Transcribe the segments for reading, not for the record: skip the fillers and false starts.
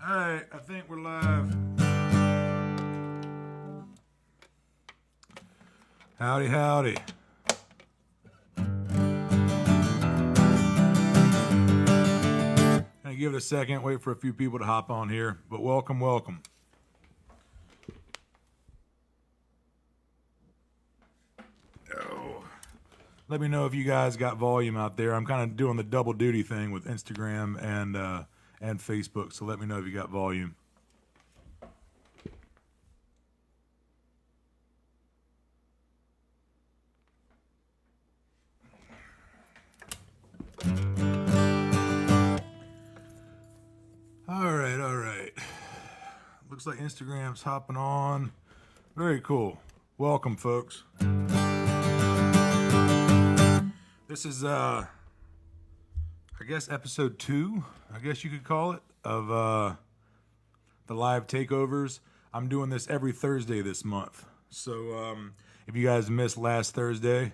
Alright, I think we're live. Howdy, howdy. Gonna give it a second, wait for a few people to hop on here, but welcome, welcome. Oh. Let me know if you guys got volume out there. I'm kind of doing the double duty thing with Instagram and Facebook, so let me know if you got volume. All right. Looks like Instagram's hopping on. Very cool. Welcome, folks. This is, I guess, episode 2, I guess you could call it, of the live takeovers. I'm doing this every Thursday this month. So if you guys missed last Thursday,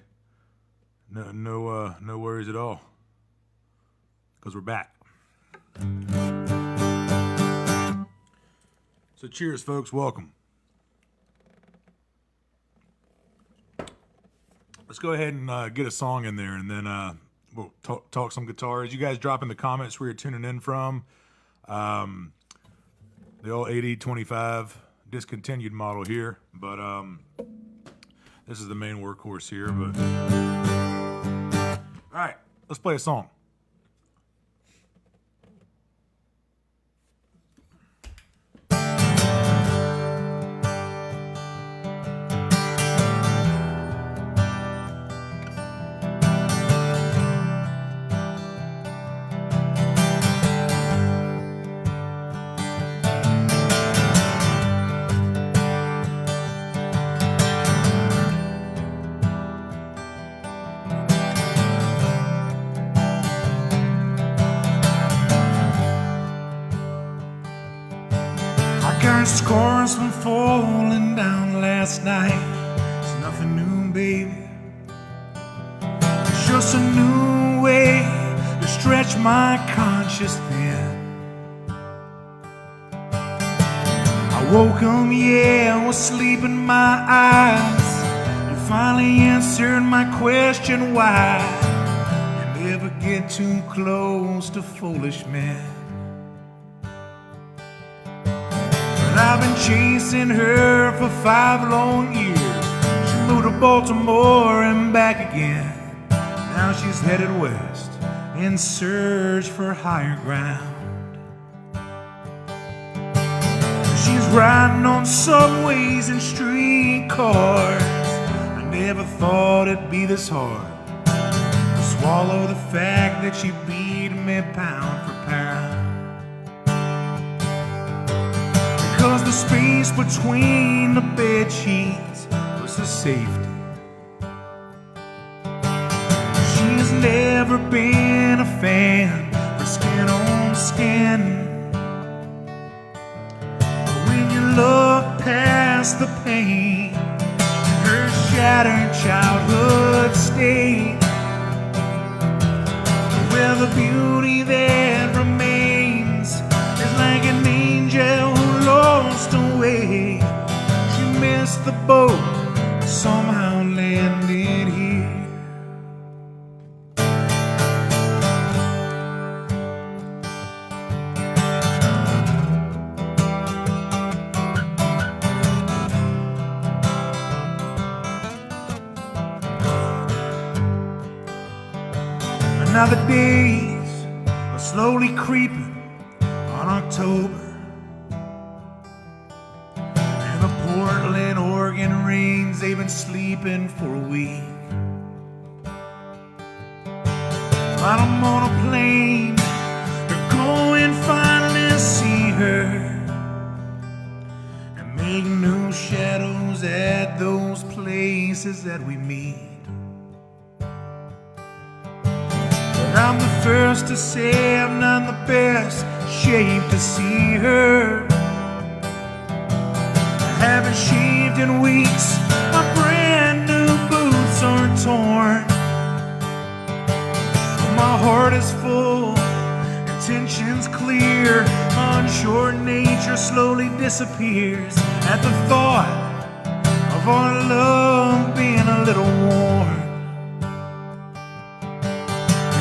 no worries at all, because we're back. So cheers, folks. Welcome. Let's go ahead and get a song in there, and then we'll talk some guitars. You guys drop in the comments where you're tuning in from. The old 80-25 discontinued model here, but this is the main workhorse here. But all right, let's play a song. Scars from falling down last night. It's nothing new, baby. It's just a new way to stretch my conscience thin. I woke up, yeah, was sleeping my eyes. You finally answered my question why you never get too close to foolish men. I've been chasing her for 5 long years. She moved to Baltimore and back again. Now she's headed west in search for higher ground. She's riding on subways and streetcars. I never thought it'd be this hard to swallow the fact that she beat me pound for pound. Cause the space between the bed sheets was the safety. She's never been a fan for skin on skin. But when you look past the pain, her shattered childhood state, well, the beauty that remains is like an angel lost away. She missed the boat, somehow landed here. And now the days are slowly creeping on October. Portland, Oregon rains, they've been sleeping for a week. While I'm on a plane, they're going finally to see her and make new shadows at those places that we meet. But I'm the first to say I'm not in the best shape to see her. Haven't shaved in weeks, my brand new boots are torn. My heart is full and intentions clear. Unsure nature slowly disappears at the thought of our love being a little worn.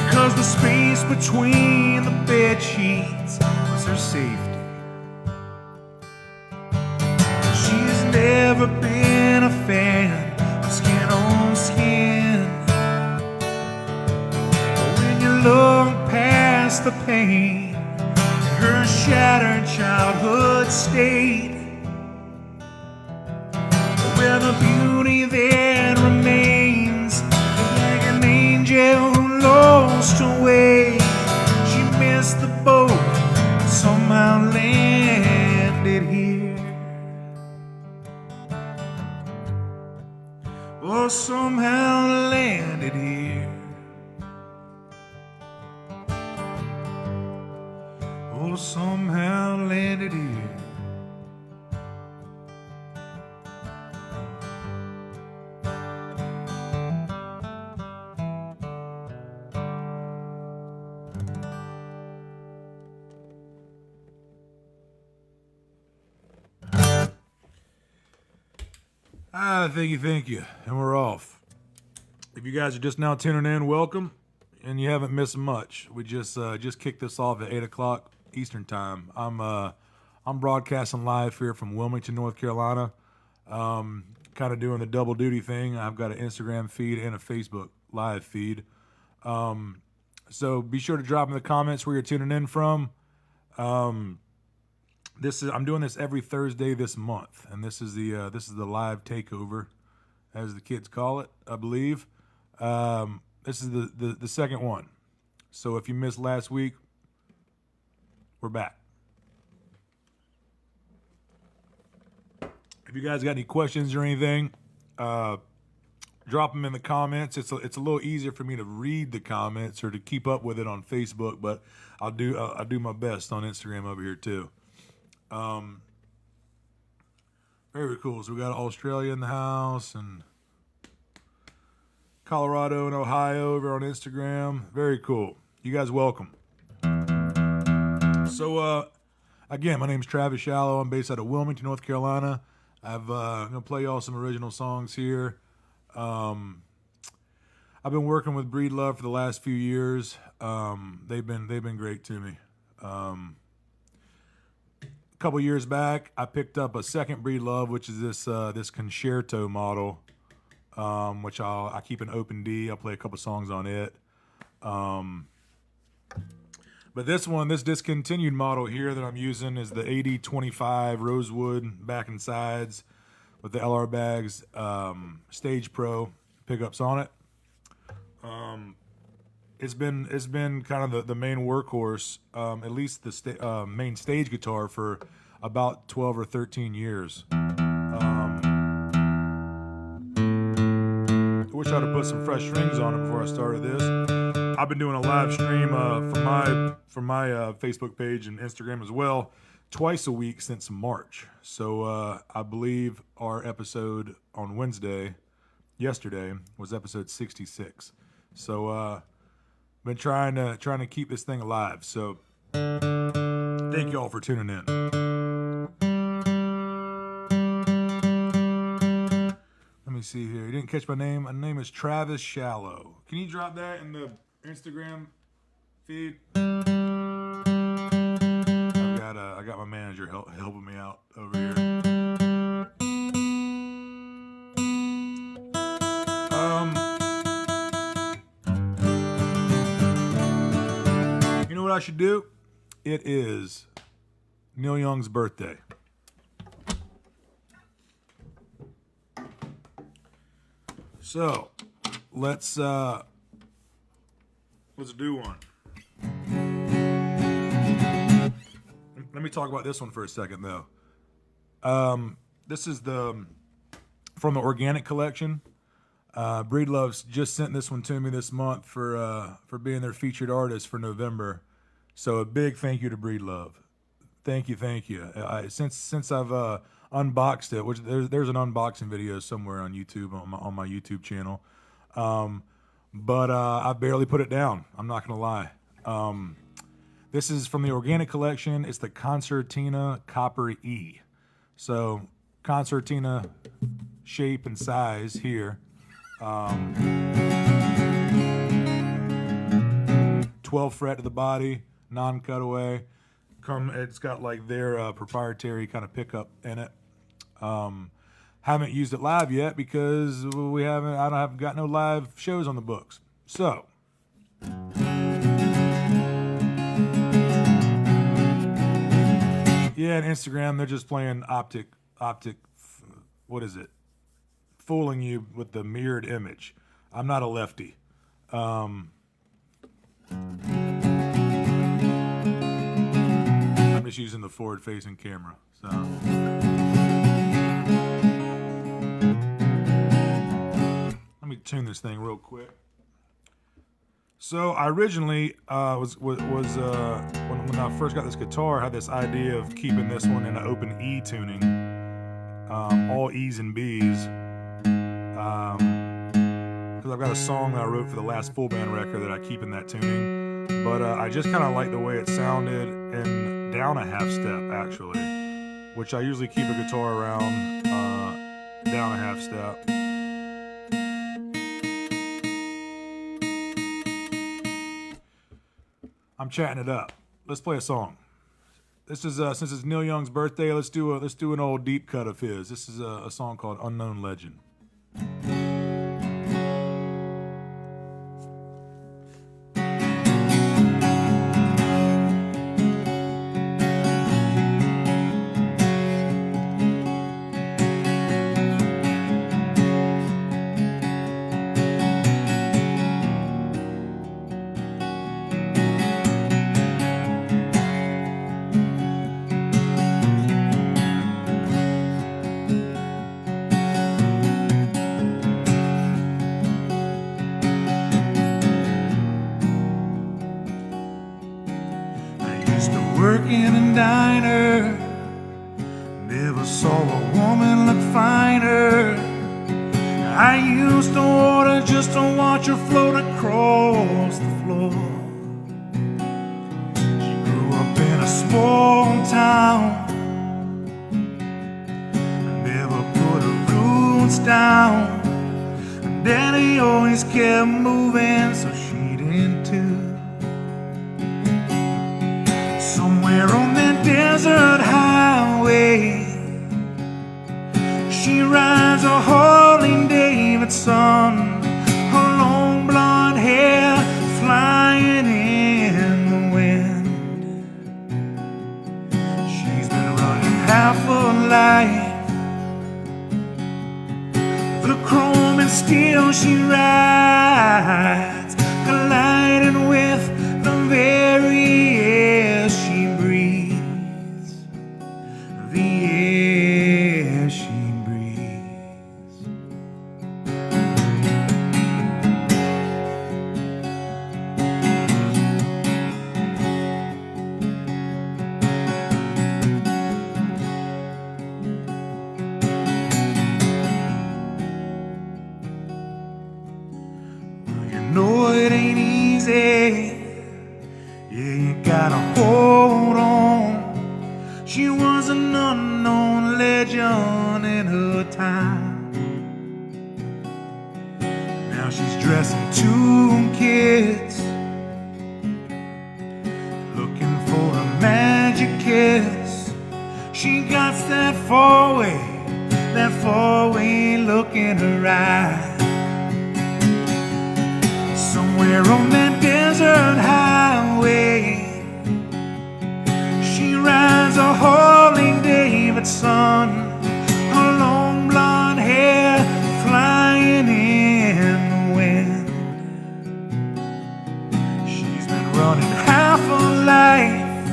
Because the space between the bed sheets was her safety. She's never been a fan of skin on skin. But when you look past the pain in her shattered childhood state, where the beauty then remains, like an angel who lost her way. She missed the boat, somehow landed here. Oh, somehow landed here. Oh, somehow landed here. Thank you, and we're off. If you guys are just now tuning in, welcome, and you haven't missed much. We just kicked this off at 8 o'clock Eastern time. I'm broadcasting live here from Wilmington, North Carolina. Kind of doing the double duty thing. I've got an Instagram feed and a Facebook live feed. So be sure to drop in the comments where you're tuning in from. I'm doing this every Thursday this month, and this is the live takeover, as the kids call it, I believe. This is the second one. So if you missed last week, we're back. If you guys got any questions or anything, drop them in the comments. It's a little easier for me to read the comments or to keep up with it on Facebook, but I'll do my best on Instagram over here too. Very cool. So we got Australia in the house and Colorado and Ohio over on Instagram. Very cool. You guys welcome. So, again, my name's Travis Shallow. I'm based out of Wilmington, North Carolina. I'm gonna play y'all some original songs here. I've been working with Breedlove for the last few years. They've been great to me. A couple years back, I picked up a second Breedlove, which is this concerto model, which I keep an open D. I'll play a couple songs on it. But this discontinued model here that I'm using is the 8025 Rosewood back and sides with the LR bags, Stage Pro pickups on it. It's been kind of the main workhorse, at least the main stage guitar for about 12 or 13 years. I wish I'd have put some fresh strings on it before I started this. I've been doing a live stream from my Facebook page and Instagram as well, twice a week since March. So I believe our episode on yesterday was episode 66. So been trying to keep this thing alive. So thank you all for tuning in. Let me see here. You didn't catch my name. My name is Travis Shallow. Can you drop that in the Instagram feed? I got my manager helping me out over here. You know what I should do? It is Neil Young's birthday. So let's do one. Let me talk about this one for a second, though. This is from the Organic Collection. Breedlove's just sent this one to me this month for being their featured artist for November. So a big thank you to Breedlove. Thank you. Since I've unboxed it, which there's an unboxing video somewhere on YouTube on my YouTube channel, but I barely put it down. I'm not gonna lie. This is from the organic collection. It's the Concertina Copper E. So concertina shape and size here. 12 fret to the body, non-cutaway. It's got like their proprietary kind of pickup in it. Haven't used it live yet because I haven't got no live shows on the books. So yeah, and Instagram, they're just playing optic, what is it? Fooling you with the mirrored image. I'm not a lefty. I'm just using the forward-facing camera. So let me tune this thing real quick. So I originally when I first got this guitar, I had this idea of keeping this one in an open E tuning, all E's and B's, because I've got a song that I wrote for the last full band record that I keep in that tuning, but I just kind of like the way it sounded in down a half step actually, which I usually keep a guitar around down a half step. I'm chatting it up. Let's play a song. This is since it's Neil Young's birthday. Let's do an old deep cut of his. This is a song called "Unknown Legend." Work in a diner, never saw a woman look finer. I used to order just to watch her float across the floor. She grew up in a small town, never put her roots down. Daddy always kept moving, so she did too. Somewhere on that desert highway, she rides a Harley Davidson, her long blonde hair flying in the wind. She's been running half her life, the chrome and steel she rides, colliding with the very air she breathes, the air she breathes. Well, you know it ain't easy. Yeah, you gotta hold on. She was an unknown legend in her time. Now she's dressing 2 kids, looking for a magic kiss. She got that four-way look in her eye. Somewhere on that desert highway, she rides a Harley Davidson, her long blonde hair flying in the wind. She's been running half her life,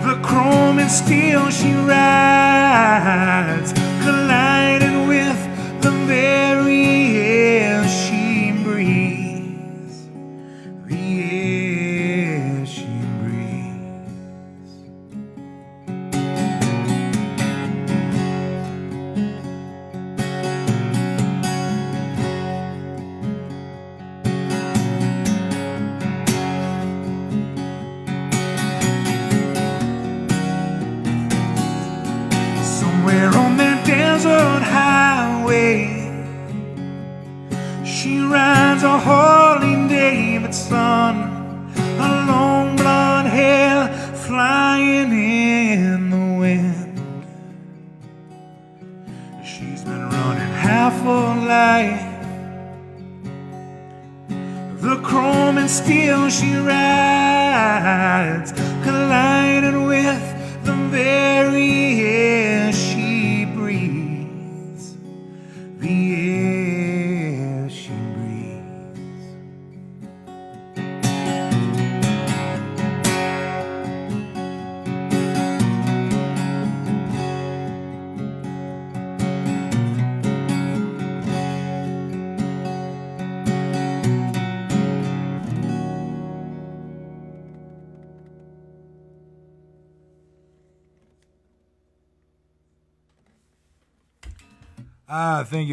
the chrome and steel she rides, colliding with the very air she breathes, the air she breathes. rides a Harley Davidson, her long blonde hair flying in the wind. She's been running half her life. The chrome and steel she rides collided with the very air she breathes. The air she breathes.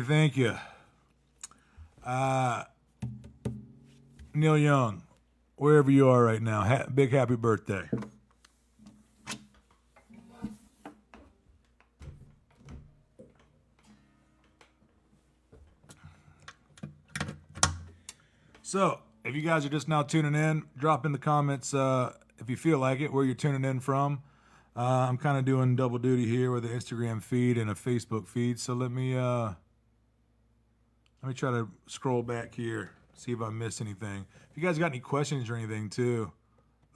Thank you. Neil Young, wherever you are right now, big happy birthday. So, if you guys are just now tuning in, drop in the comments if you feel like it, where you're tuning in from. I'm kind of doing double duty here with an Instagram feed and a Facebook feed. So let me try to scroll back here, see if I missed anything. If you guys got any questions or anything too,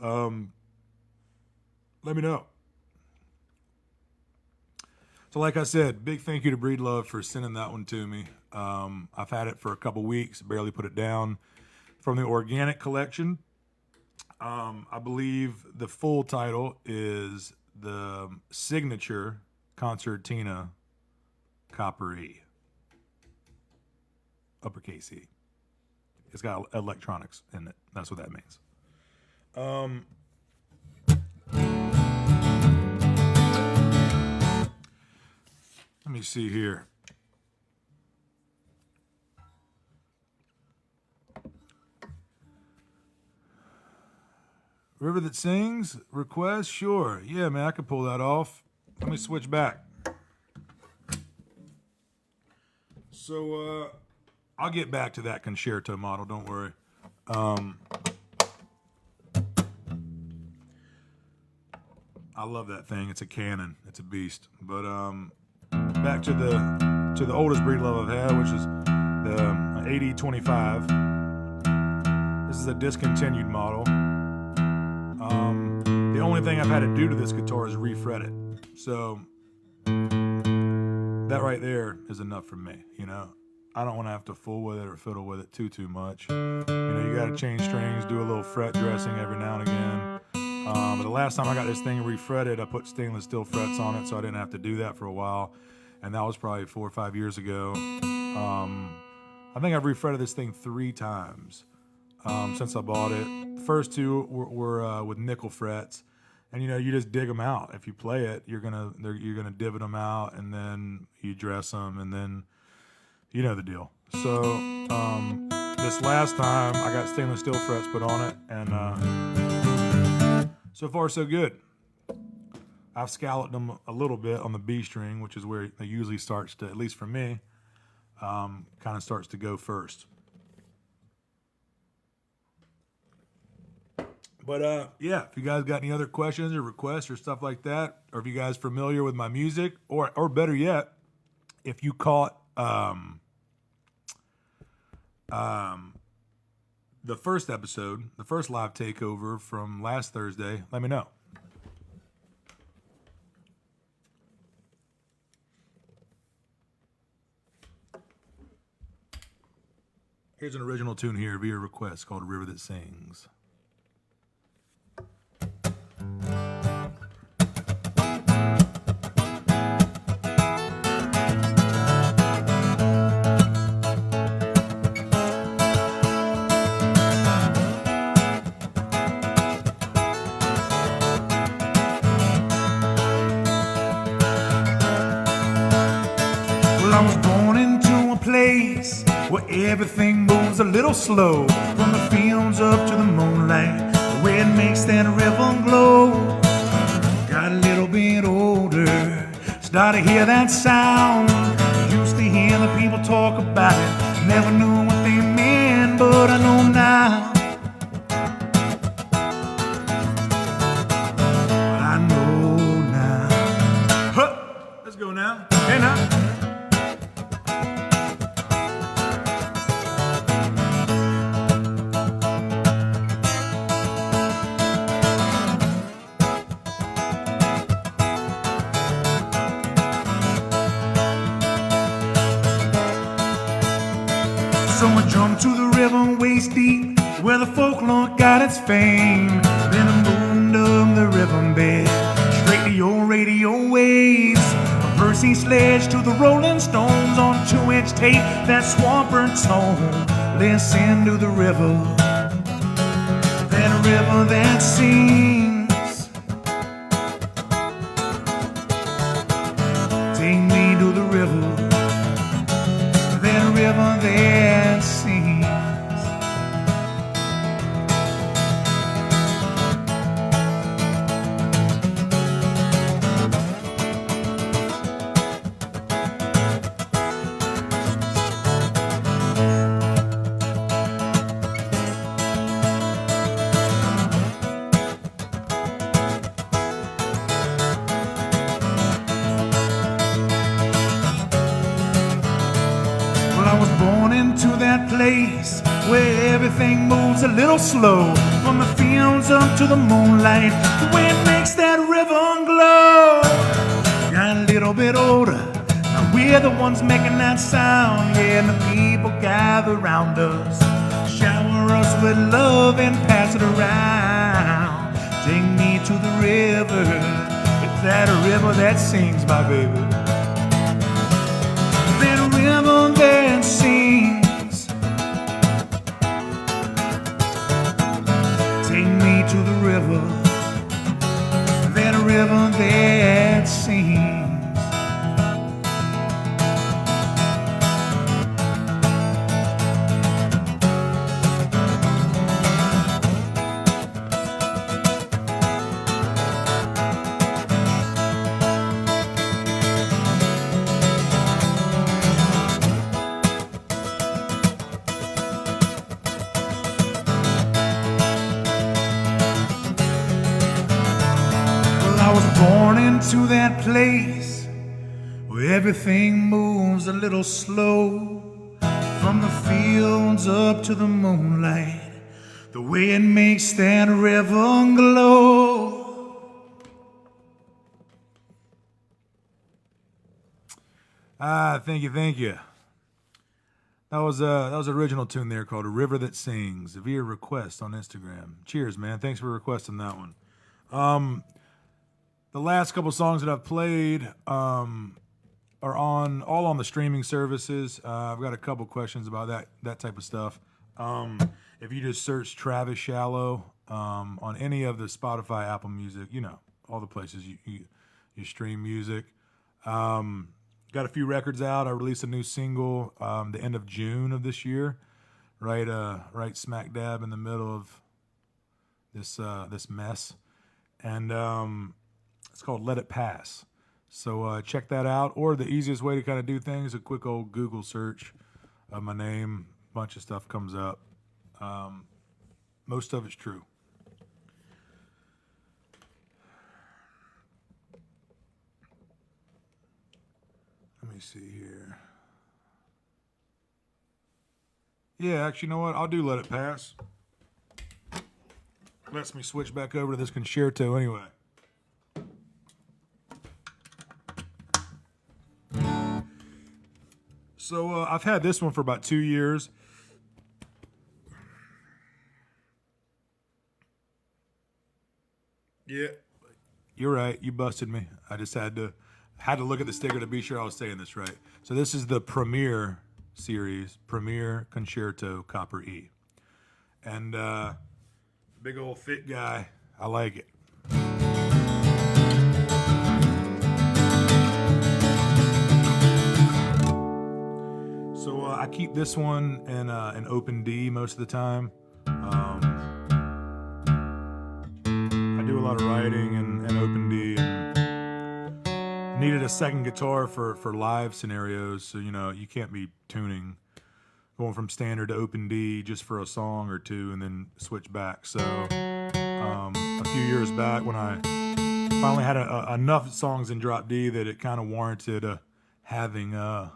let me know. So like I said, big thank you to Breedlove for sending that one to me. I've had it for a couple weeks, barely put it down. From the organic collection. I believe the full title is the Signature Concertina Copper E. Uppercase E. It's got electronics in it. That's what that means. Let me see here. River That Sings, request, sure. Yeah, man, I could pull that off. Let me switch back. So, I'll get back to that concerto model, don't worry. I love that thing. It's a cannon. It's a beast. But back to the oldest Breedlove I've had, which is the 8025. This is a discontinued model. The only thing I've had to do to this guitar is refret it. So that right there is enough for me, you know. I don't want to have to fool with it or fiddle with it too much. You know, you got to change strings, do a little fret dressing every now and again. But the last time I got this thing refretted, I put stainless steel frets on it, so I didn't have to do that for a while. And that was probably 4 or 5 years ago. I think I've refretted this thing 3 times since I bought it. The first 2 were with nickel frets. And you know, you just dig them out. If you play it, you're gonna divot them out, and then you dress them, and then you know the deal. So this last time, I got stainless steel frets put on it, and so far so good. I've scalloped them a little bit on the B string, which is where it usually starts to, at least for me, kind of starts to go first. But yeah, if you guys got any other questions or requests or stuff like that, or if you guys are familiar with my music, or better yet, if you caught the first episode, the first live takeover from last Thursday, let me know. Here's an original tune here via request called River That Sings. I was born into a place where everything moves a little slow. From the fields up to the moonlight, the way it makes that river glow. Got a little bit older, started to hear that sound. Used to hear the people talk about it, never knew what they meant. waist deep, where the folklore got its fame. Then I moved up the river bed, straight to your radio waves. From Percy Sledge to the Rolling Stones on 2-inch tape, that swamper tone. Listen to the river, that river that sings. Take me to the river, that river that sings. I was born into that place where everything moves a little slow. From the fields up to the moonlight, the way it makes that river glow. Got a little bit older, now we're the ones making that sound. Yeah, and the people gather around us, shower us with love and pass it around. Take me to the river, it's that river that sings, my baby. That river that sings. Take me to the river, that river that sings. I was born into that place where everything moves a little slow. From the fields up to the moonlight, the way it makes that river glow. Thank you. That was an original tune there called "A River That Sings" via request on Instagram. Cheers, man! Thanks for requesting that one. The last couple songs that I've played are all on the streaming services. I've got a couple questions about that type of stuff. If you just search Travis Shallow on any of the Spotify, Apple Music, all the places you stream music. Got a few records out. I released a new single the end of June of this year, right smack dab in the middle of this mess, and it's called "Let It Pass." So check that out. Or the easiest way to kind of do things, a quick old Google search of my name. A bunch of stuff comes up. Most of it's true. Let me see here. Yeah, actually, you know what? I'll do "Let It Pass." Lets me switch back over to this concerto anyway. So I've had this one for about 2 years. Yeah, you're right. You busted me. I just had to look at the sticker to be sure I was saying this right. So this is the Premiere series, Premiere Concerto Copper E, and big old thick guy. I like it. So I keep this one in open D most of the time. I do a lot of writing in open D. And needed a second guitar for live scenarios, so you can't be tuning, going from standard to open D just for a song or two and then switch back. So a few years back, when I finally had enough songs in drop D that it kind of warranted having a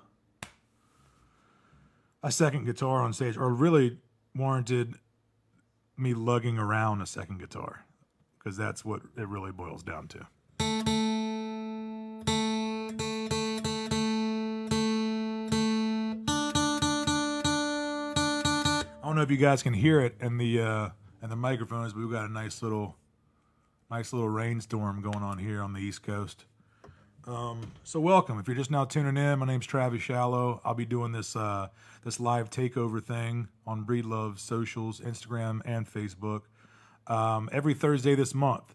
second guitar on stage, or really warranted me lugging around a second guitar, because that's what it really boils down to. I don't know if you guys can hear it in the microphones, but we've got a nice little rainstorm going on here on the East Coast. So welcome. If you're just now tuning in, my name's Travis Shallow. I'll be doing this live takeover thing on Breedlove socials, Instagram and Facebook, every Thursday this month.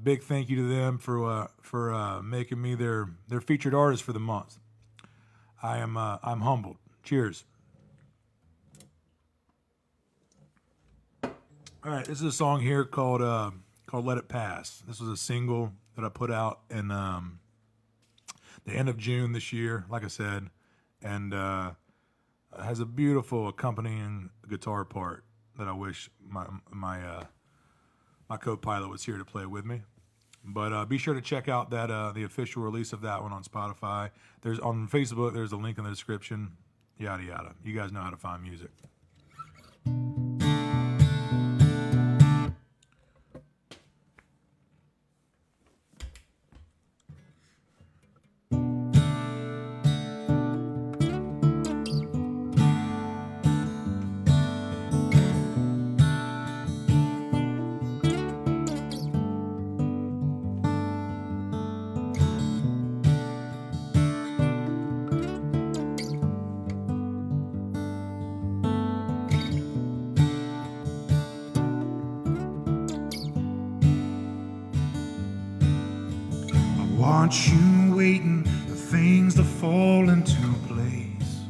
Big thank you to them for making me their featured artist for the month. I'm humbled. Cheers. All right, this is a song here called "Let It Pass." This was a single that I put out in the end of June this year, like I said, and has a beautiful accompanying guitar part that I wish my co-pilot was here to play with me. But be sure to check out that the official release of that one on Spotify. There's on Facebook. There's a link in the description. Yada yada. You guys know how to find music. Want you waiting for things to fall into place.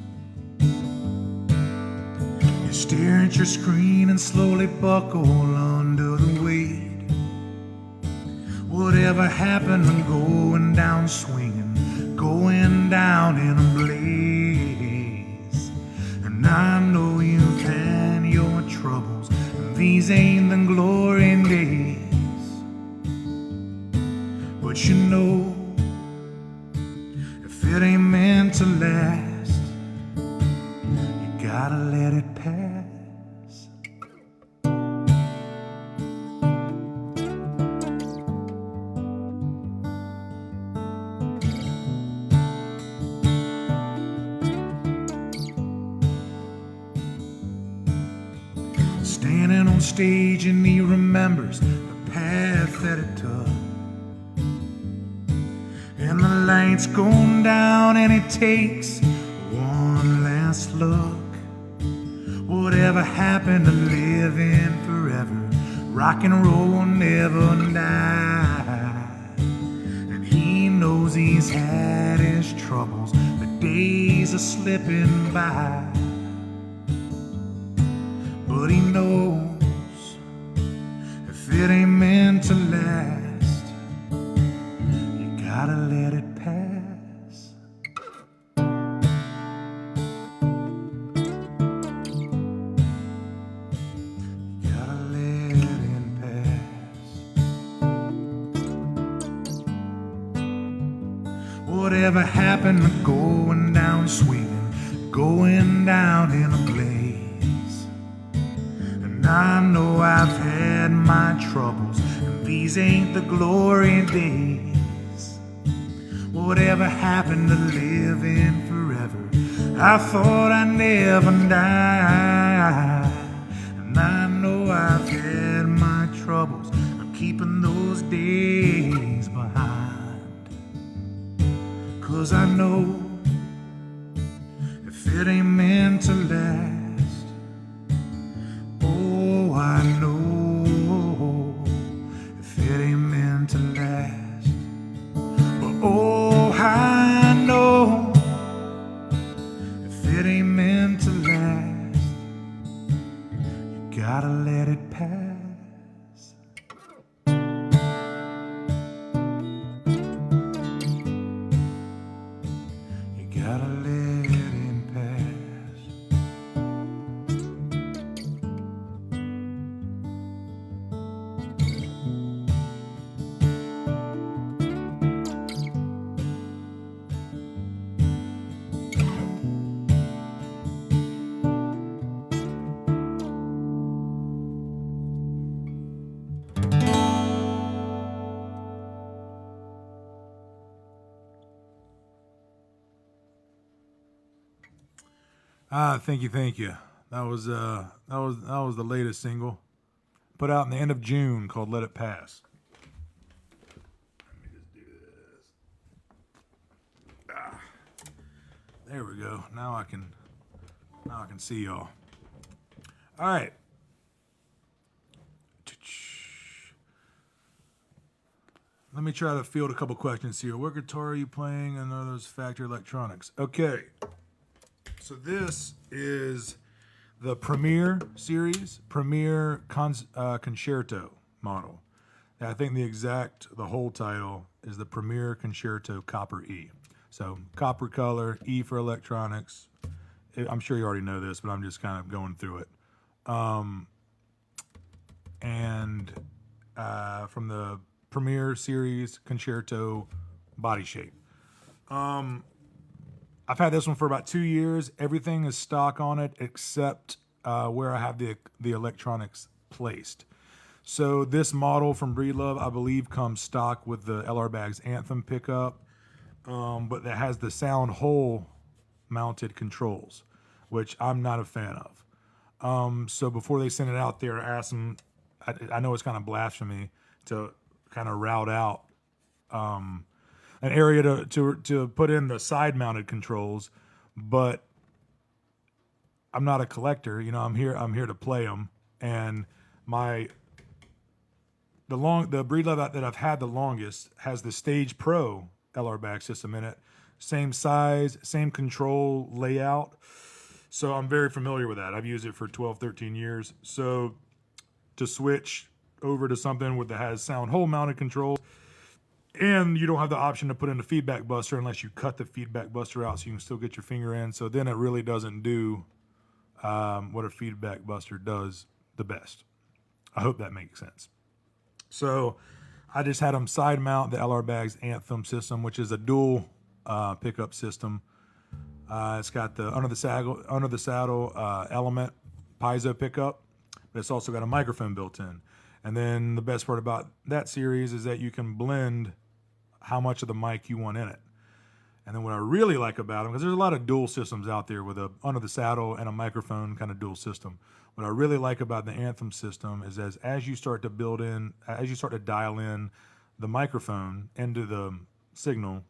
You stare at your screen and slowly buckle under the weight. Whatever happened to going down swinging, going down in a blaze? And I know you've had your troubles, and these ain't the glory days. But you know, if it ain't meant to last, you gotta let it pass. Standing on stage and he remembers the path that it took. And the lights gone down and it takes one last look. Whatever happened to living forever? Rock and roll never died. And he knows he's had his troubles, but days are slipping by. But he knows if it ain't meant to last, gotta let it pass. Gotta let it pass. Whatever happened to going down swinging, going down in a blaze? And I know I've had my troubles, and these ain't the glory days. Whatever happened to living forever? I thought I'd never die. And I know I've had my troubles, I'm keeping those days behind. 'Cause I know if it ain't meant to last, oh, I know if it ain't meant to last. But oh, I know if it ain't meant to last, you gotta let it pass. You gotta let it pass. Thank you. That was the latest single. Put out in the end of June called Let It Pass. Let me just do this. There we go. Now I can see y'all. All right. Let me try to field a couple questions here. What guitar are you playing? And are those factory electronics? Okay. So this is the Premier series, Premier Concerto model. And I think the whole title is the Premier Concerto Copper E. So copper color, E for electronics. I'm sure you already know this, but I'm just kind of going through it. From the Premier series Concerto body shape. I've had this one for about 2 years. Everything is stock on it except where I have the electronics placed. So this model from Breedlove, I believe, comes stock with the LR Bag's Anthem pickup, but that has the sound hole mounted controls, which I'm not a fan of. So before they send it out there, I asked them, I know it's kind of blasphemy to kind of route out an area to put in the side mounted controls, but I'm not a collector. You know, I'm here to play them. And the Breedlove that I've had the longest has the Stage Pro LR Bag system in it. Same size, same control layout. So I'm very familiar with that. I've used it for 12, 13 years. So to switch over to something that has sound hole mounted controls, and you don't have the option to put in a feedback buster unless you cut the feedback buster out so you can still get your finger in. So then it really doesn't do what a feedback buster does the best. I hope that makes sense. So I just had them side mount the LR Bag's Anthem system, which is a dual pickup system. It's got the under the saddle element piezo pickup, but it's also got a microphone built in. And then the best part about that series is that you can blend how much of the mic you want in it. And then what I really like about them, because there's a lot of dual systems out there with a under the saddle and a microphone kind of dual system. What I really like about the Anthem system is as you start to dial in the microphone into the signal,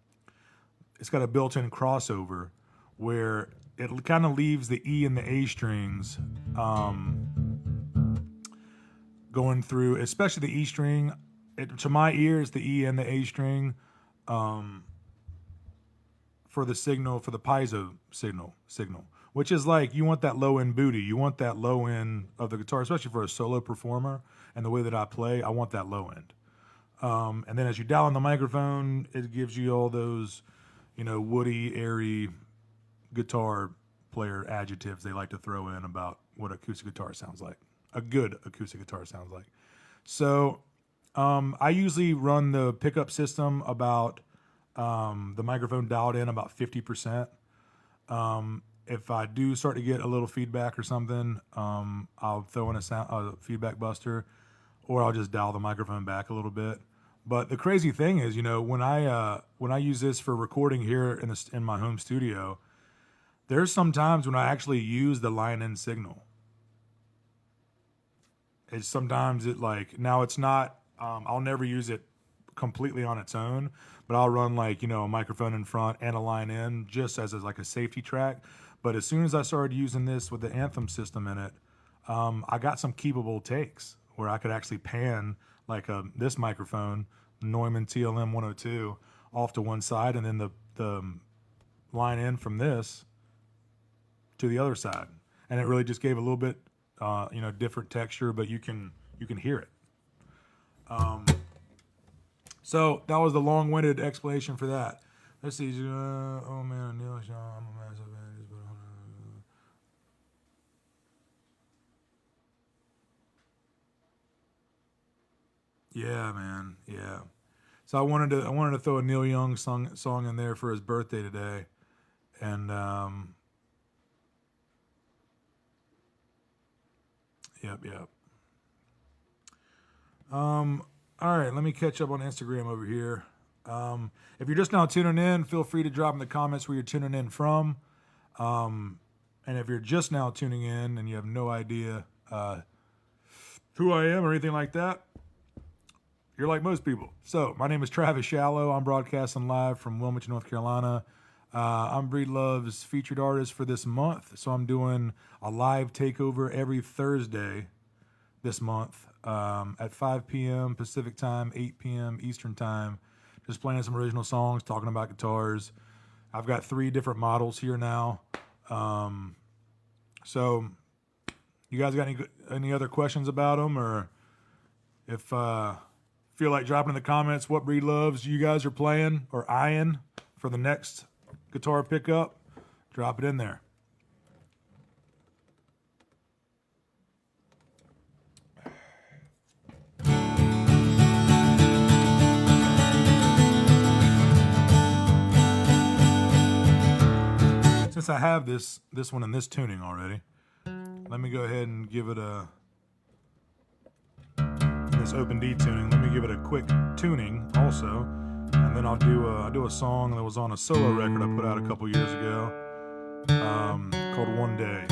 it's got a built-in crossover where it kind of leaves the E and the A strings going through, especially the E string. To my ears, the E and the A string for the signal, for the piezo signal, which is like you want that low end booty. You want that low end of the guitar, especially for a solo performer. And the way that I play, I want that low end. And then as you dial in the microphone, it gives you all those, woody, airy guitar player adjectives they like to throw in about what acoustic guitar sounds like. A good acoustic guitar sounds like. So I usually run the pickup system about the microphone dialed in about 50%. If I do start to get a little feedback or something, I'll throw in a feedback buster, or I'll just dial the microphone back a little bit. But the crazy thing is, when I use this for recording here in my home studio, there's some times when I actually use the line-in signal. Now it's not, I'll never use it completely on its own, but I'll run a microphone in front and a line in just as a safety track. But as soon as I started using this with the Anthem system in it, I got some keepable takes where I could actually pan this microphone, Neumann TLM 102, off to one side, and then the line in from this to the other side. And it really just gave a little bit different texture, but you can hear it. So that was the long-winded explanation for that. Let's see. Oh man, Neil Sean, I'm a massive fan. Yeah, man. Yeah. So I wanted to throw a Neil Young song in there for his birthday today, and Yep. All right, let me catch up on Instagram over here. If you're just now tuning in, feel free to drop in the comments where you're tuning in from. And if you're just now tuning in and you have no idea who I am or anything like that, you're like most people. So my name is Travis Shallow. I'm broadcasting live from Wilmington, North Carolina. I'm Breedlove's featured artist for this month. So I'm doing a live takeover every Thursday this month at 5 p.m. Pacific time, 8 p.m. Eastern time. Just playing some original songs, talking about guitars. I've got 3 different models here now. So you guys got any other questions about them, or if feel like dropping in the comments what Breedloves you guys are playing or eyeing for the next guitar pickup, drop it in there. Since I have this one in this tuning already, let me go ahead and give it this open D tuning. Let me give it a quick tuning also, and then I'll do a song that was on a solo record I put out a couple years ago called One Day.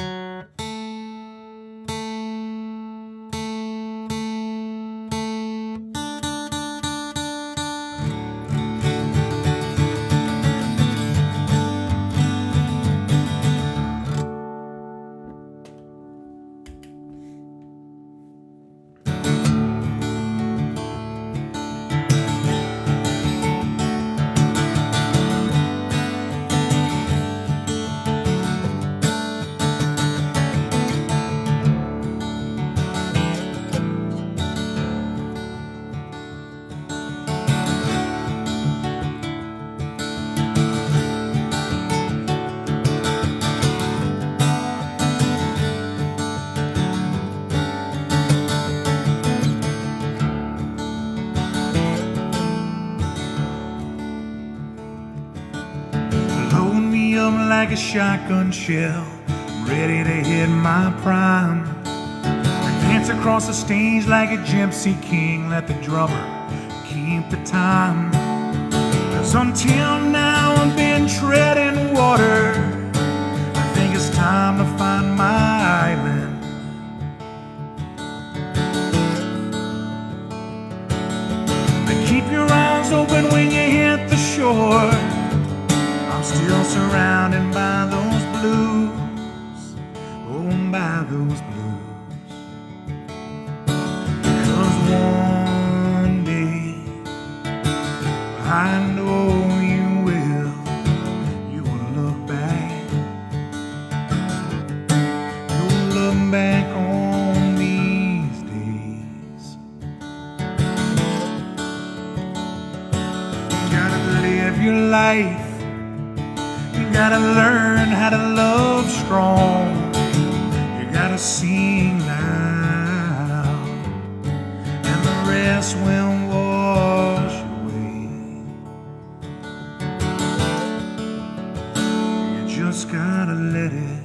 Like a shotgun shell, ready to hit my prime. I dance across the stage like a gypsy king, let the drummer keep the time. 'Cause until now I've been treading water. I think it's time to find my island. But keep your eyes open when you hit the shore. I'm still surrounded by those blues, oh, by those blues. 'Cause one day I know you will look back. You'll look back on these days. You gotta live your life. You gotta learn how to love strong. You gotta sing loud, and the rest will wash away. You just gotta let it.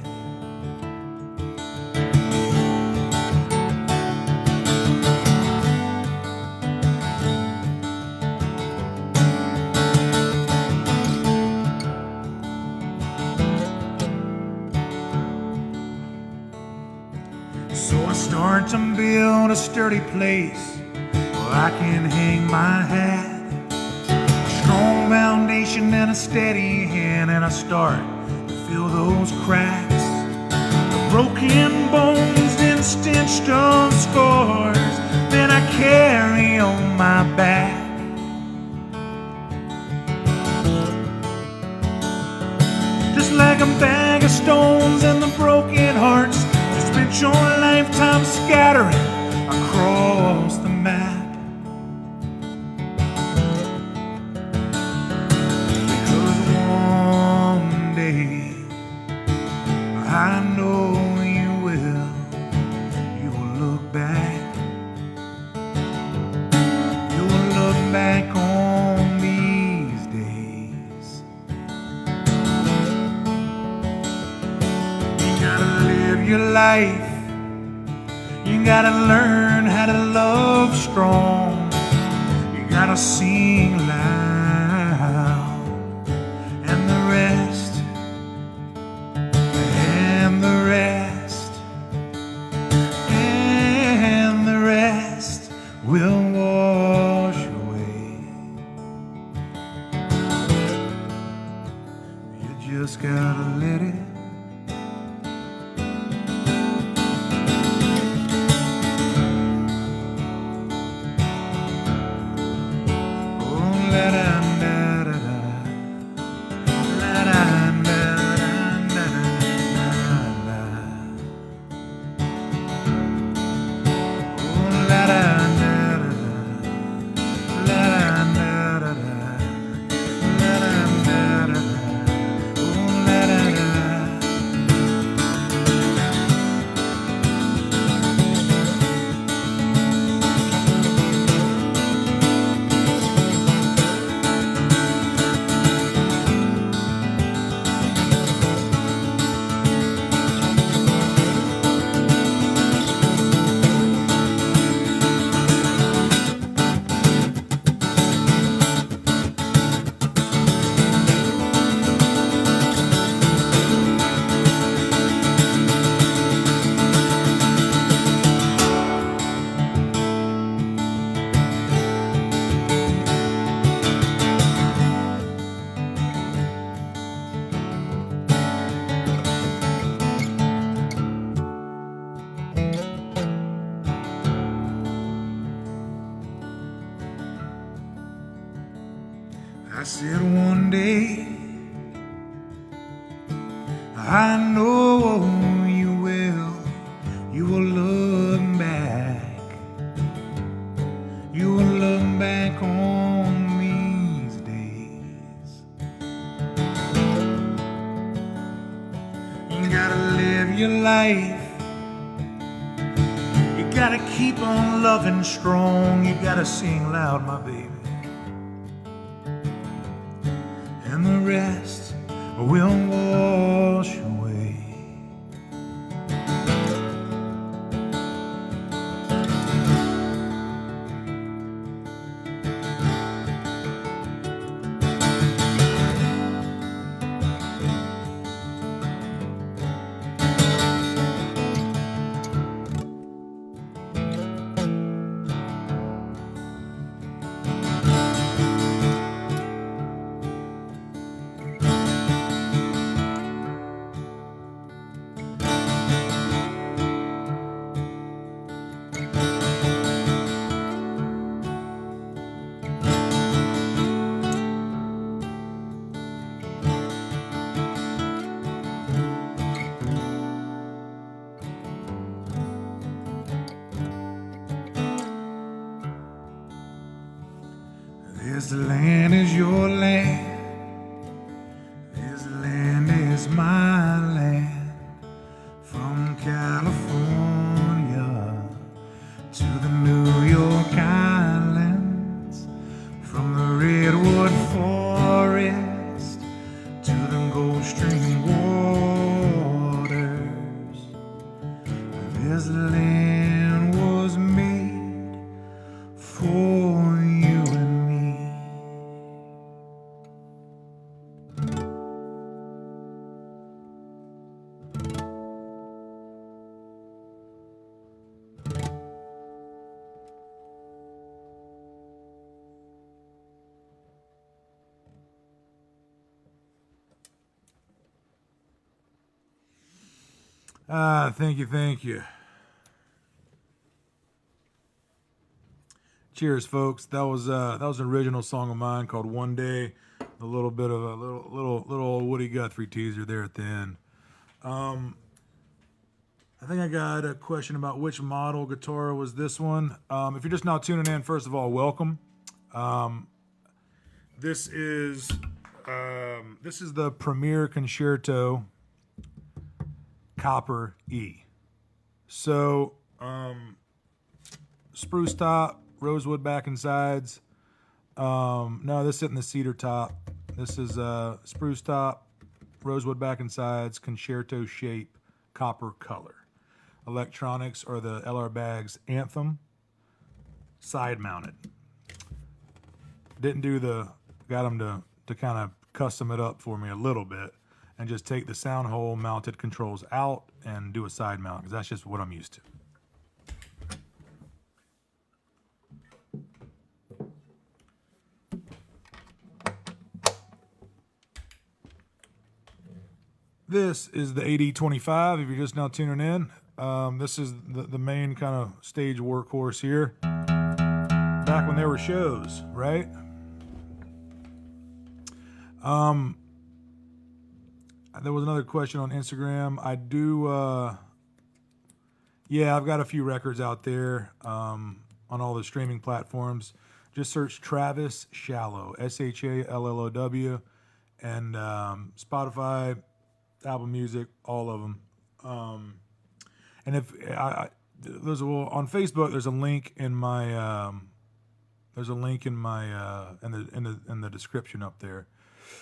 So I start to build a sturdy place where I can hang my hat. A strong foundation and a steady hand, and I start to fill those cracks. The broken bones and stitched up scars that I carry on my back. Just like a bag of stones and the broken hearts spent your lifetime scattering across the map. Because one day I know you will look back. You will look back on these days. You gotta live your life. You gotta learn how to love strong. You gotta sing loud, and the rest I said one day, I know you will look back, you will look back on these days. You gotta live your life, you gotta keep on loving strong, you gotta sing loud, my baby. And the rest will wash away. This land is your land, this land is my land. From California to the New York Islands, from the Redwood Forest to the Gulf Stream waters. This land was made for you and me. Thank you. Cheers, folks. That was an original song of mine called "One Day." A little bit of a little old Woody Guthrie teaser there at the end. I think I got a question about which model guitar was this one. If you're just now tuning in, first of all, welcome. This is the Premier Concerto Copper E. So, spruce top, rosewood back and sides. No, this isn't the cedar top. This is spruce top, rosewood back and sides, concerto shape, copper color. Electronics are the LR Baggs Anthem, side mounted. Got them to kind of custom it up for me a little bit and just take the sound hole mounted controls out and do a side mount, because that's just what I'm used to. This is the AD25, if you're just now tuning in. This is the main kind of stage workhorse here. Back when there were shows, right? There was another question on Instagram. I do, I've got a few records out there on all the streaming platforms. Just search Travis Shallow, SHALLOW, and Spotify, Apple Music, all of them. And if on Facebook, there's a link in my in the description up there.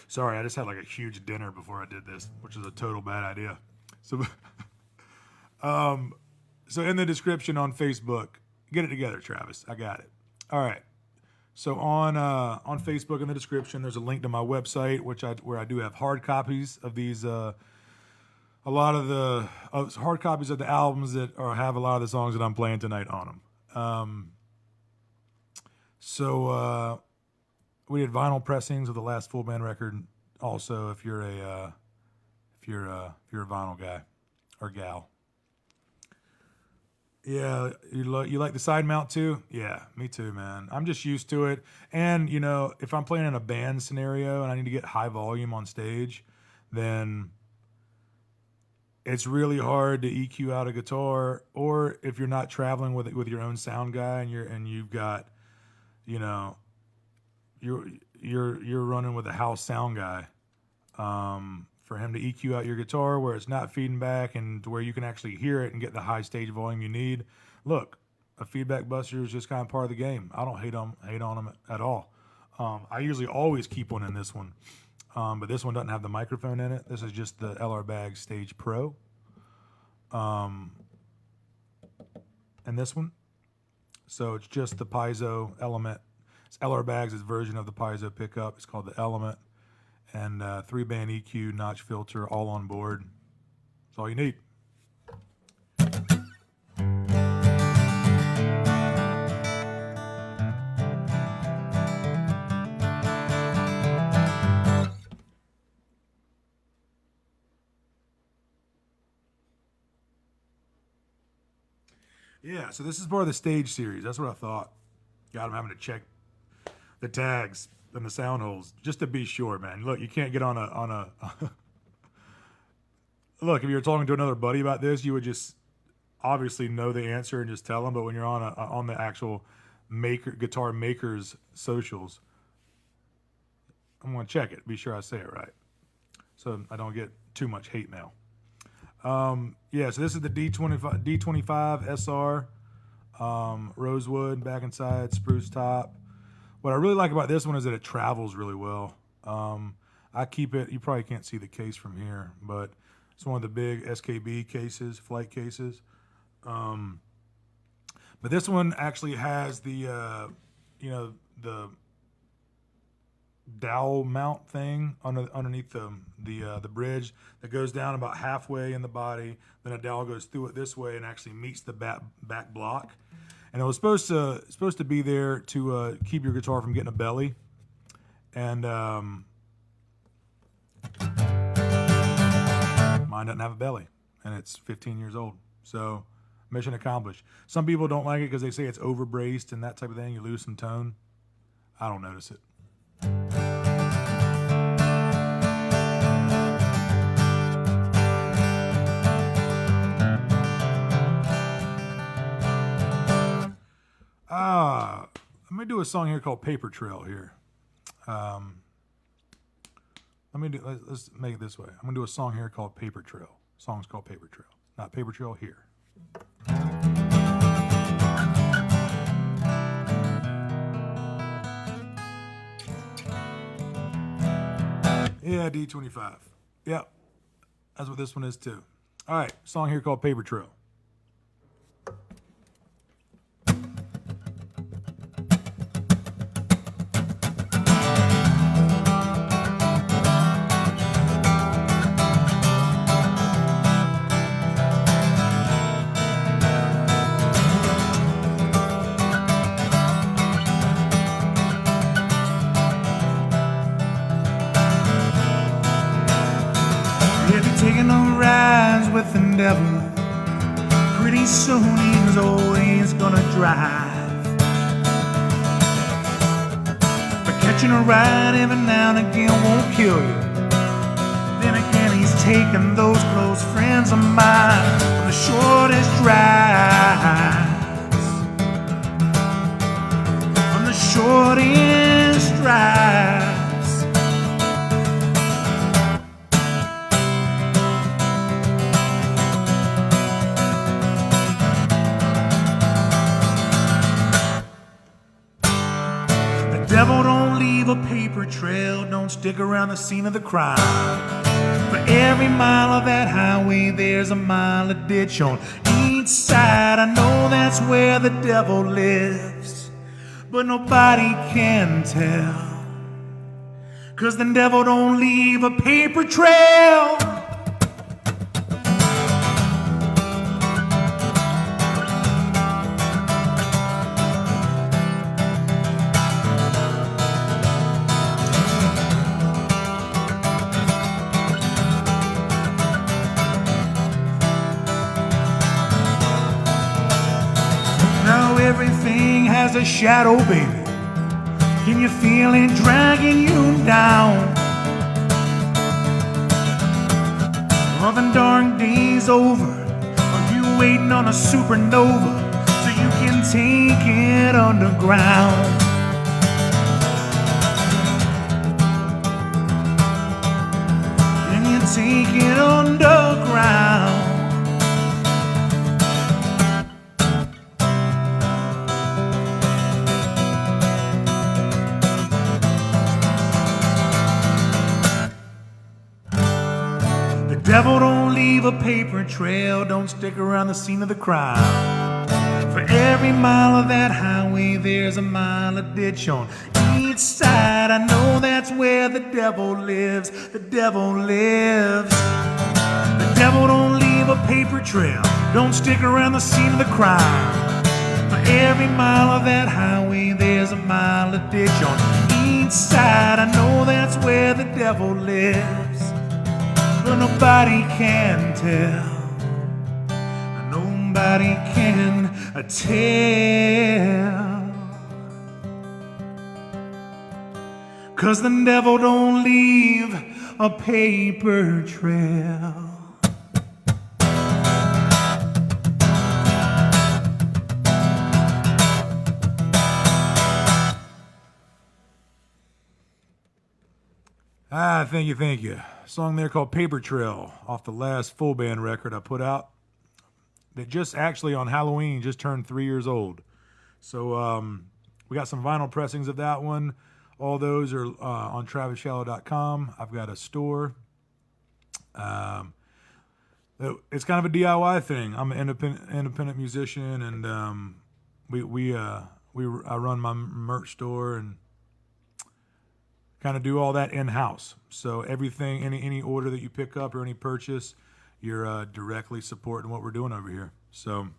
Sorry, I just had like a huge dinner before I did this, which is a total bad idea. So, so in the description on Facebook, get it together, Travis. I got it. All right. So on Facebook in the description, there's a link to my website, where I do have hard copies of these. A lot of the hard copies of the albums that have a lot of the songs that I'm playing tonight on them. So we did vinyl pressings of the last full band record. Also, if you're a vinyl guy or gal. Yeah, you like the side mount too? Yeah, me too, man. I'm just used to it. And, you know, if I'm playing in a band scenario and I need to get high volume on stage, then it's really hard to EQ out a guitar. Or if you're not traveling with your own sound guy and you've got, you know, you're running with a house sound guy. For him to EQ out your guitar where it's not feeding back and to where you can actually hear it and get the high stage volume you need. Look, a feedback buster is just kind of part of the game. I don't hate on them at all. I usually always keep one in this one, but this one doesn't have the microphone in it. This is just the LR Bag Stage Pro. And this one, so it's just the piezo element. It's LR Bags' version of the piezo pickup. It's called the Element. And 3-band EQ, notch filter, all on board. That's all you need. Yeah, so this is part of the stage series. That's what I thought. God, I'm having to check the tags and the sound holes just to be sure, man. Look, you can't get on a look, if you were talking to another buddy about this, you would just obviously know the answer and just tell them. But when you're on the actual guitar maker's socials, I'm gonna check it, be sure I say it right, so I don't get too much hate mail. Yeah, so this is the D25 SR, rosewood back inside, spruce top. What I really like about this one is that it travels really well. I keep it, you probably can't see the case from here, but it's one of the big SKB cases, flight cases. But this one actually has the, the dowel mount thing underneath the bridge that goes down about halfway in the body. Then a dowel goes through it this way and actually meets the back block. And it was supposed to be there to keep your guitar from getting a belly. And mine doesn't have a belly, and it's 15 years old. So mission accomplished. Some people don't like it because they say it's overbraced and that type of thing. You lose some tone. I don't notice it. Let me do a song here called Paper Trail here. Let's make it this way. I'm gonna do a song here called Paper Trail. The song's called Paper Trail, not Paper Trail here. Yeah, D25. Yep, that's what this one is too. All right, song here called Paper Trail. With the devil, pretty soon he's always gonna drive. But catching a ride every now and again won't kill you. Then again, he's taking those close friends of mine on the shortest drives. On the shortest drives. Devil don't leave a paper trail, don't stick around the scene of the crime. For every mile of that highway, there's a mile of ditch on each side. I know that's where the devil lives, but nobody can tell. 'Cause the devil don't leave a paper trail. everything has a shadow, baby. Can you feel it dragging you down? Are the dark days over? Are you waiting on a supernova so you can take it underground? Can you take it underground? Devil don't leave a paper trail, don't stick around the scene of the crime. For every mile of that highway, there's a mile of ditch on each side. I know that's where the devil lives, the devil lives. The devil don't leave a paper trail, don't stick around the scene of the crime. For every mile of that highway, there's a mile of ditch on each side. I know that's where the devil lives. But nobody can tell. Nobody can tell. 'Cause the devil don't leave a paper trail. Thank you. Song there called Paper Trail off the last full band record I put out that just actually on Halloween just turned 3 years old. So we got some vinyl pressings of that one. All those are on TravisShallow.com. I've got a store. It's kind of a DIY thing. I'm an independent musician, and I run my merch store and kind of do all that in-house. So everything, any order that you pick up or any purchase, you're directly supporting what we're doing over here. So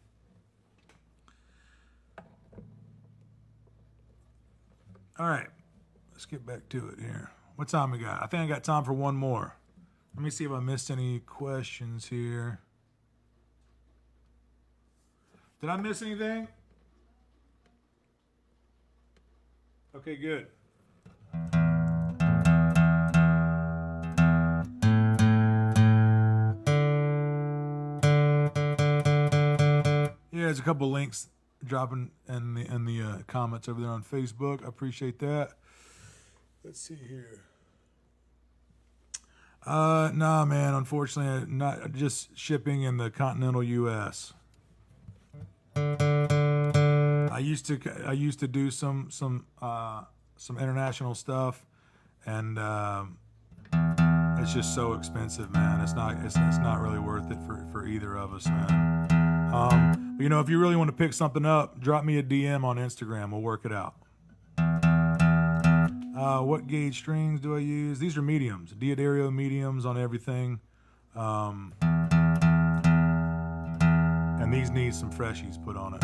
all right, let's get back to it here. What time we got? I think I got time for one more. Let me see if I missed any questions here. Did I miss anything? Okay, good. Yeah, there's a couple links dropping in the comments over there on Facebook. I appreciate that. Let's see here. Nah, man. Unfortunately, not just shipping in the continental U.S. I used to do some international stuff, and it's just so expensive, man. It's not really worth it for either of us, man. But, if you really want to pick something up, drop me a DM on Instagram. We'll work it out. What gauge strings do I use? These are mediums. Diodario mediums on everything. And these need some freshies put on it.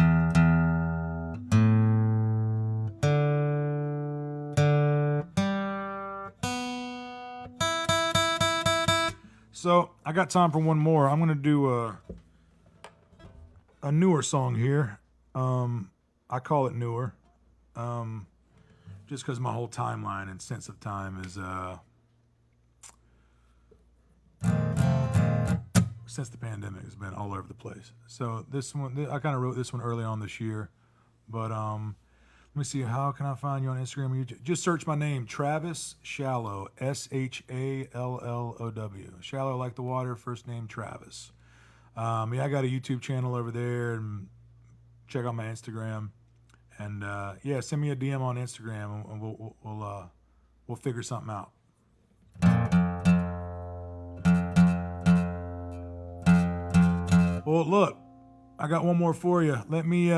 So I got time for one more. I'm going to do a newer song here. I call it newer. Just because my whole timeline and sense of time is since the pandemic has been all over the place. So this one, I kind of wrote this one early on this year, but let me see, how can I find you on Instagram or YouTube? Just search my name, Travis Shallow, Shallow. Shallow like the water, first name Travis. I got a YouTube channel over there, and check out my Instagram. And send me a DM on Instagram, and we'll figure something out. Well, look, I got one more for you. Let me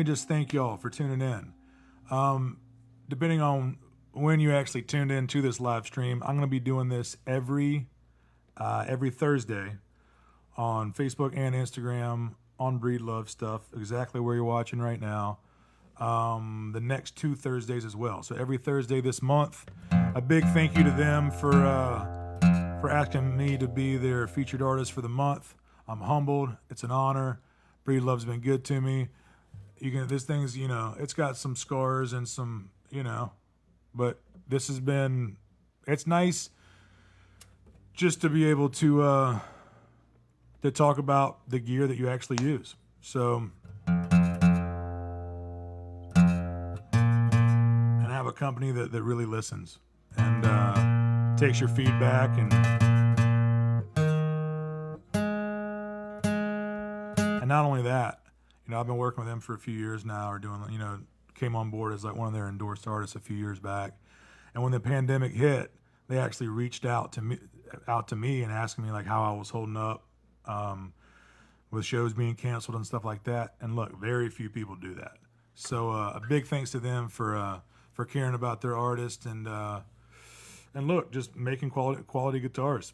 just thank y'all for tuning in. Depending on when you actually tuned in to this live stream, I'm going to be doing this every Thursday on Facebook and Instagram. On Breedlove stuff, exactly where you're watching right now. The next 2 Thursdays as well. So every Thursday this month. A big thank you to them for asking me to be their featured artist for the month. I'm humbled. It's an honor. Breedlove's been good to me. This thing's, it's got some scars and some, but this has been, it's nice just to be able to talk about the gear that you actually use. So, and have a company that really listens and takes your feedback and not only that, I've been working with them for a few years now, or doing, came on board as like one of their endorsed artists a few years back. And when the pandemic hit, they actually reached out to me and asking me like how I was holding up with shows being canceled and stuff like that. And look, very few people do that. So a big thanks to them for caring about their artist and look, just making quality guitars.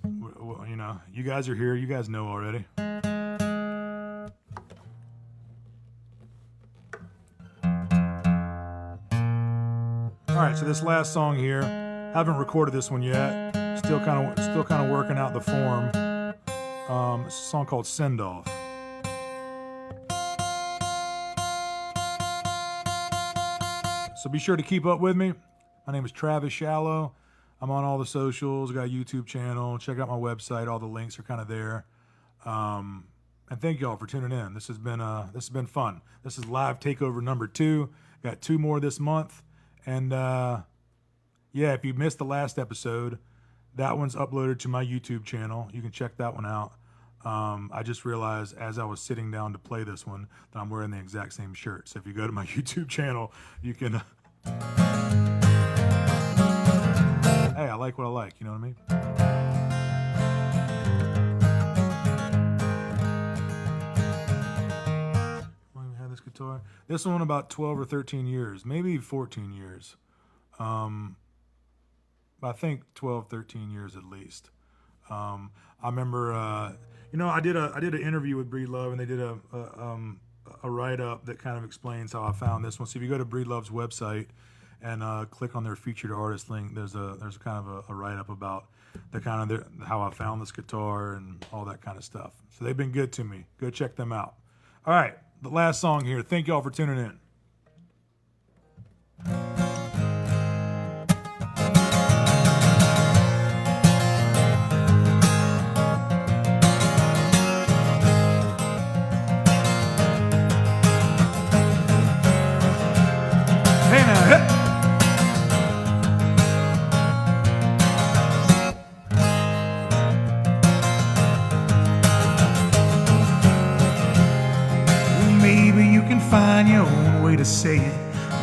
You guys are here. You guys know already. All right, so this last song here, haven't recorded this one yet. Still kind of working out the form. It's a song called Send Off. So be sure to keep up with me. My name is Travis Shallow. I'm on all the socials. Got a YouTube channel. Check out my website. All the links are kind of there. And thank y'all for tuning in. This has been fun. This is live takeover number 2. Got 2 more this month. And if you missed the last episode, that one's uploaded to my YouTube channel. You can check that one out. I just realized as I was sitting down to play this one that I'm wearing the exact same shirt. So if you go to my YouTube channel, you can... Hey, I like what I like. You know what I mean? This guitar. This one about 12 or 13 years, maybe 14 years. I think 12, 13 years at least. I remember, I did an interview with Breedlove, and they did a write-up that kind of explains how I found this one. So if you go to Breedlove's website and click on their featured artist link, there's kind of a write-up about how I found this guitar and all that kind of stuff. So they've been good to me. Go check them out. All right. The last song here. Thank y'all for tuning in. Hey now, hey. Find your own way to say it.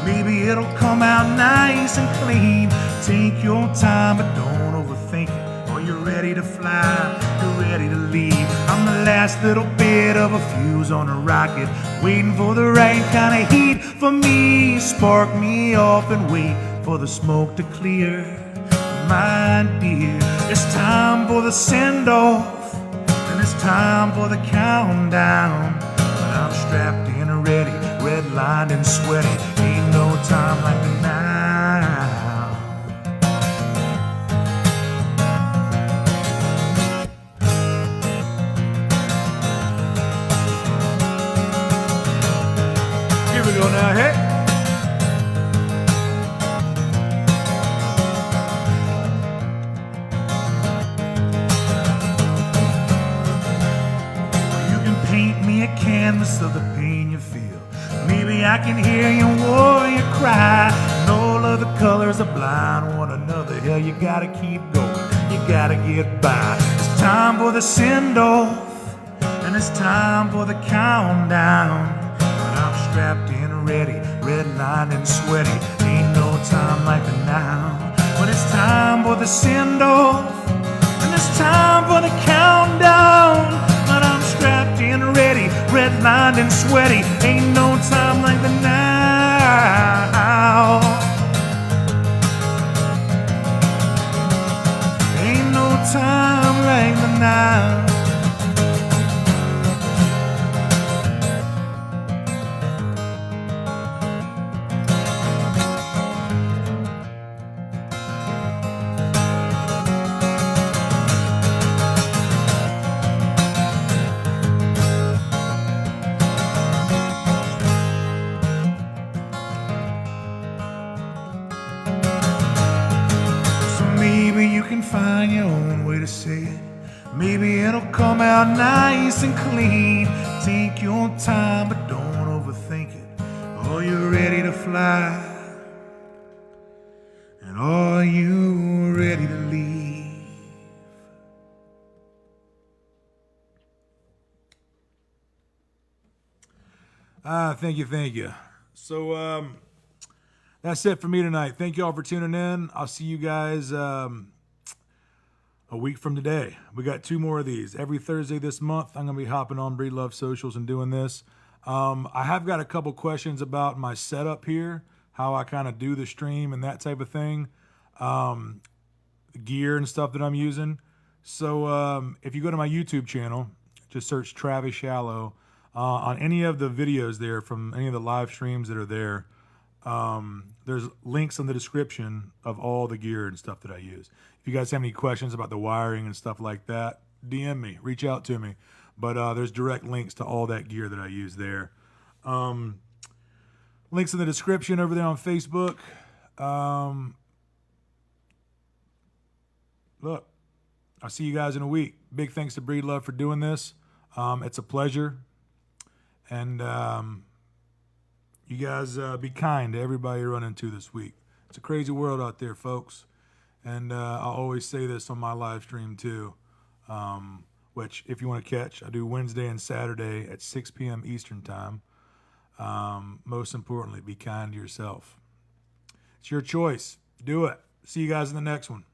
Maybe it'll come out nice and clean. Take your time, but don't overthink it. Or you're ready to fly, you're ready to leave. I'm the last little bit of a fuse on a rocket, waiting for the right kind of heat for me. Spark me off and wait for the smoke to clear. My dear, it's time for the send-off, and it's time for the countdown. But I'm strapped in and ready, redlined and sweaty. Ain't no time like now. Here we go now, hey. You can paint me a canvas of the pain you feel. Maybe I can hear your warrior cry. And all of the colors are blind one another. Hell, you gotta keep going, you gotta get by. It's time for the send-off, and it's time for the countdown. But I'm strapped in and ready, redlined and sweaty. Ain't no time like the now. But it's time for the send-off, and it's time for the countdown. But I'm strapped in and ready, redlined and sweaty. Ain't no time like the now. Ain't no time like the now. to say it. Maybe it'll come out nice and clean. Take your time, but don't overthink it. Are you ready to fly? And are you ready to leave? Thank you. So, that's it for me tonight. Thank you all for tuning in. I'll see you guys a week from today. We got 2 more of these. Every Thursday this month, I'm going to be hopping on Breedlove socials and doing this. I have got a couple questions about my setup here, how I kind of do the stream and that type of thing, gear and stuff that I'm using. So if you go to my YouTube channel, just search Travis Shallow. On any of the videos there from any of the live streams that are there, there's links in the description of all the gear and stuff that I use. If you guys have any questions about the wiring and stuff like that, DM me, reach out to me. But there's direct links to all that gear that I use there. Links in the description over there on Facebook. Look, I'll see you guys in a week. Big thanks to Breedlove for doing this. It's a pleasure. And you guys be kind to everybody you run into this week. It's a crazy world out there, folks. And I always say this on my live stream too, which if you want to catch, I do Wednesday and Saturday at 6 p.m. Eastern time. Most importantly, be kind to yourself. It's your choice. Do it. See you guys in the next one.